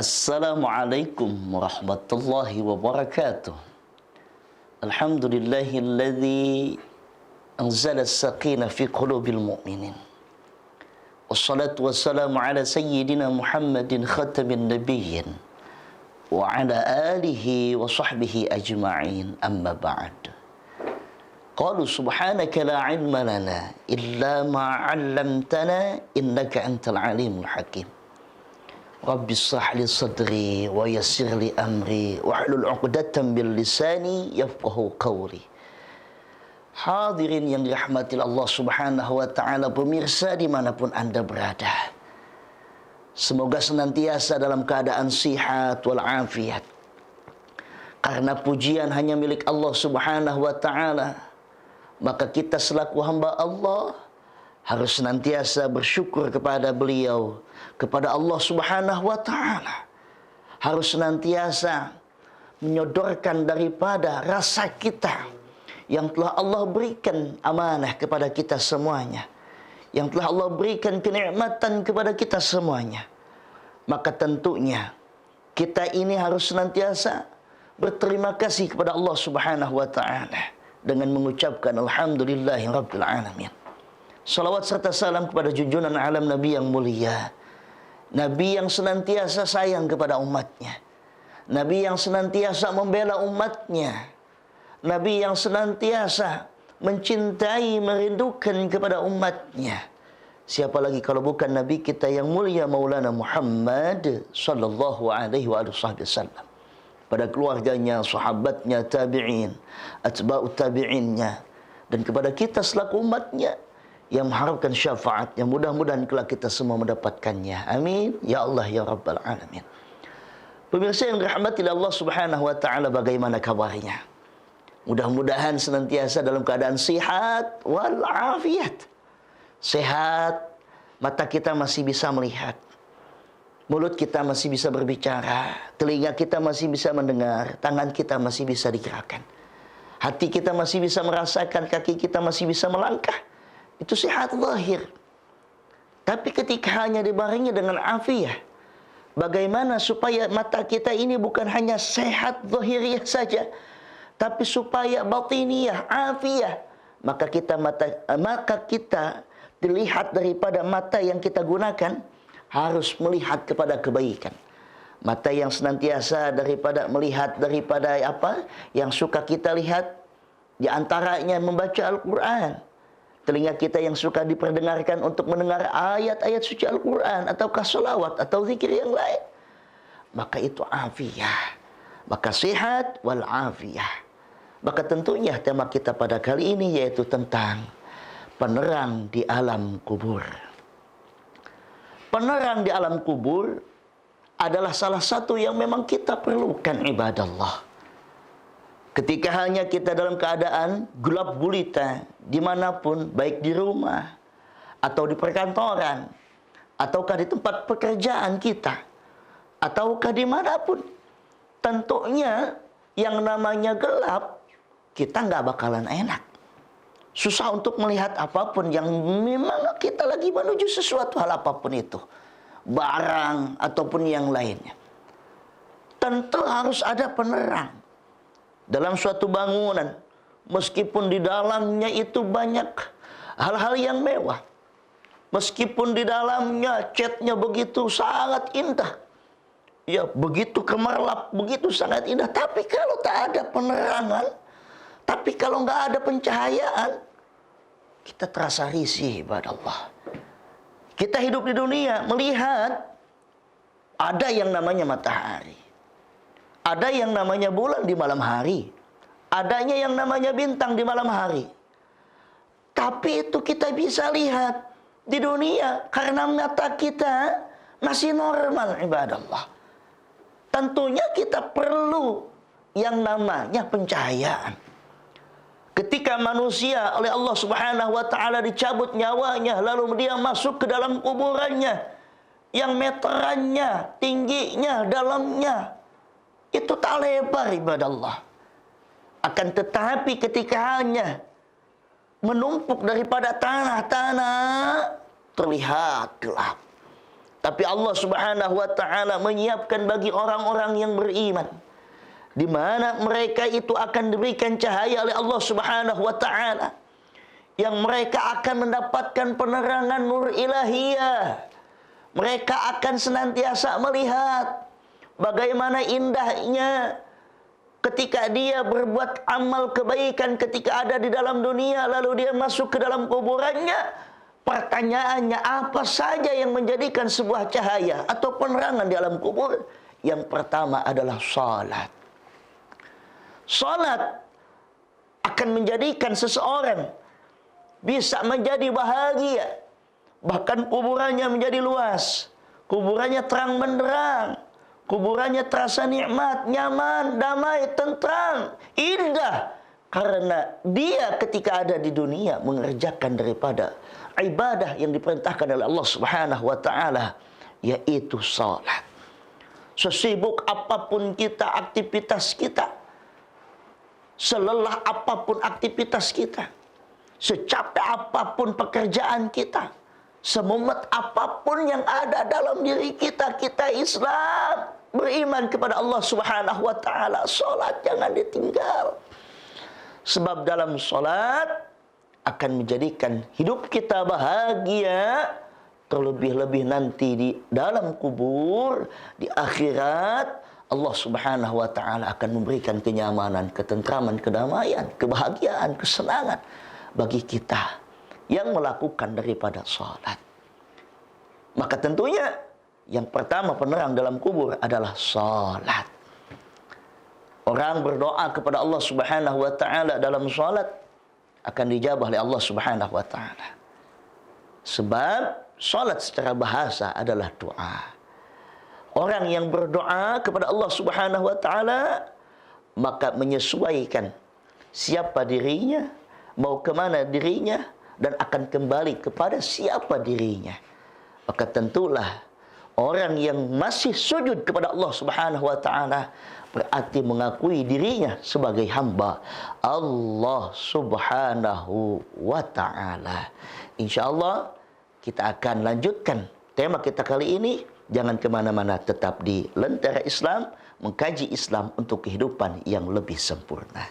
Assalamualaikum warahmatullahi wabarakatuh. Alhamdulillahilladzi anzala as-sakinah fi qulubil mu'minin. Wassalatu wassalamu ala sayyidina Muhammadin khatamin nabiyyin wa ala alihi wa sahbihi ajma'in, amma ba'd. Qalu subhanaka la ilma lana illa ma 'allamtana innaka antal alimul hakim. Rabbi shrah li sadri wa yassir li amri wahlul 'uqdatam min lisani yafqahu qawli. Hadirin yang dirahmati Allah Subhanahu wa taala, pemirsa dimanapun Anda berada, semoga senantiasa dalam keadaan sihat wal afiat. Karena pujian hanya milik Allah Subhanahu wa taala, maka kita selaku hamba Allah harus senantiasa bersyukur kepada beliau, kepada Allah Subhanahu wa ta'ala. Harus senantiasa menyodorkan daripada rasa kita yang telah Allah berikan amanah kepada kita semuanya, yang telah Allah berikan kenikmatan kepada kita semuanya. Maka tentunya kita ini harus senantiasa berterima kasih kepada Allah Subhanahu wa ta'ala dengan mengucapkan alhamdulillahi rabbil alamin. Salawat serta salam kepada junjungan alam Nabi yang mulia, Nabi yang senantiasa sayang kepada umatnya, Nabi yang senantiasa membela umatnya, Nabi yang senantiasa mencintai, merindukan kepada umatnya. Siapa lagi kalau bukan Nabi kita yang mulia Maulana Muhammad sallallahu alaihi wasallam, pada keluarganya, sahabatnya, tabi'in, atba'ut tabi'innya, dan kepada kita selaku umatnya yang mengharapkan syafaat, yang mudah-mudahan kelak kita semua mendapatkannya. Amin ya Allah ya Rabbal Alamin. Pemirsa yang dirahmati Allah Subhanahu wa taala, bagaimana kabarnya? Mudah-mudahan senantiasa dalam keadaan sehat wal afiat. Sehat, mata kita masih bisa melihat, mulut kita masih bisa berbicara, telinga kita masih bisa mendengar, tangan kita masih bisa digerakkan, hati kita masih bisa merasakan, kaki kita masih bisa melangkah. Itu sehat zahir. Tapi ketika hanya dibarengi dengan afiah, bagaimana supaya mata kita ini bukan hanya sehat zahiriah saja, tapi supaya batiniyah, afiah, maka kita dilihat daripada mata yang kita gunakan harus melihat kepada kebaikan. Mata yang senantiasa daripada melihat daripada apa yang suka kita lihat, di antaranya membaca Al-Quran. Telinga kita yang suka diperdengarkan untuk mendengar ayat-ayat suci Al-Quran, ataukah salawat atau zikir yang lain. Maka itu afiyah. Maka sehat wal afiyah. Maka tentunya tema kita pada kali ini yaitu tentang penerang di alam kubur. Penerang di alam kubur adalah salah satu yang memang kita perlukan, ibadallah. Ketika hanya kita dalam keadaan gelap gulita, dimanapun, baik di rumah, atau di perkantoran, ataukah di tempat pekerjaan kita, ataukah dimanapun, tentunya yang namanya gelap, kita nggak bakalan enak. Susah untuk melihat apapun yang memang kita lagi menuju sesuatu hal apapun itu, barang ataupun yang lainnya. Tentu harus ada penerang dalam suatu bangunan, meskipun di dalamnya itu banyak hal-hal yang mewah, meskipun di dalamnya catnya begitu sangat indah, ya begitu kemerlap, begitu sangat indah, tapi kalau tak ada penerangan, tapi kalau nggak ada pencahayaan, kita terasa risih, ibadallah. Kita hidup di dunia melihat ada yang namanya matahari, ada yang namanya bulan di malam hari, adanya yang namanya bintang di malam hari. Tapi itu kita bisa lihat di dunia karena mata kita masih normal, ibadallah. Tentunya kita perlu yang namanya pencahayaan. Ketika manusia oleh Allah Subhanahu wa taala dicabut nyawanya, lalu dia masuk ke dalam kuburannya yang meterannya, tingginya, dalamnya itu tak lebar, ibadallah. Akan tetapi ketika hanya menumpuk daripada tanah-tanah, terlihat gelap. Tapi Allah Subhanahu wa taala menyiapkan bagi orang-orang yang beriman, di mana mereka itu akan diberikan cahaya oleh Allah Subhanahu wa taala, yang mereka akan mendapatkan penerangan nur ilahiyah. Mereka akan senantiasa melihat bagaimana indahnya ketika dia berbuat amal kebaikan ketika ada di dalam dunia, lalu dia masuk ke dalam kuburannya. Pertanyaannya, apa saja yang menjadikan sebuah cahaya atau penerangan di alam kubur? Yang pertama adalah salat. Salat akan menjadikan seseorang bisa menjadi bahagia. Bahkan kuburannya menjadi luas, kuburannya terang benderang, kuburannya terasa nikmat, nyaman, damai, tentram, indah. Karena dia ketika ada di dunia mengerjakan daripada ibadah yang diperintahkan oleh Allah Subhanahu wa taala, yaitu salat. Sesibuk apapun kita, aktivitas kita, selelah apapun aktivitas kita, secapek apapun pekerjaan kita, semumet apapun yang ada dalam diri kita, kita Islam, beriman kepada Allah Subhanahu wa taala, salat jangan ditinggal. Sebab dalam salat akan menjadikan hidup kita bahagia, terlebih-lebih nanti di dalam kubur, di akhirat, Allah Subhanahu wa taala akan memberikan kenyamanan, ketentraman, kedamaian, kebahagiaan, kesenangan bagi kita yang melakukan daripada salat. Maka tentunya yang pertama penerang dalam kubur adalah salat. Orang berdoa kepada Allah Subhanahu wa taala dalam salat akan dijabah oleh Allah Subhanahu wa taala. Sebab salat secara bahasa adalah doa. Orang yang berdoa kepada Allah Subhanahu wa taala maka menyesuaikan siapa dirinya, mau kemana dirinya, dan akan kembali kepada siapa dirinya. Maka tentulah orang yang masih sujud kepada Allah Subhanahu wa taala berarti mengakui dirinya sebagai hamba Allah Subhanahu wa taala. Insyaallah kita akan lanjutkan tema kita kali ini. Jangan kemana-mana, tetap di Lentera Islam, mengkaji Islam untuk kehidupan yang lebih sempurna.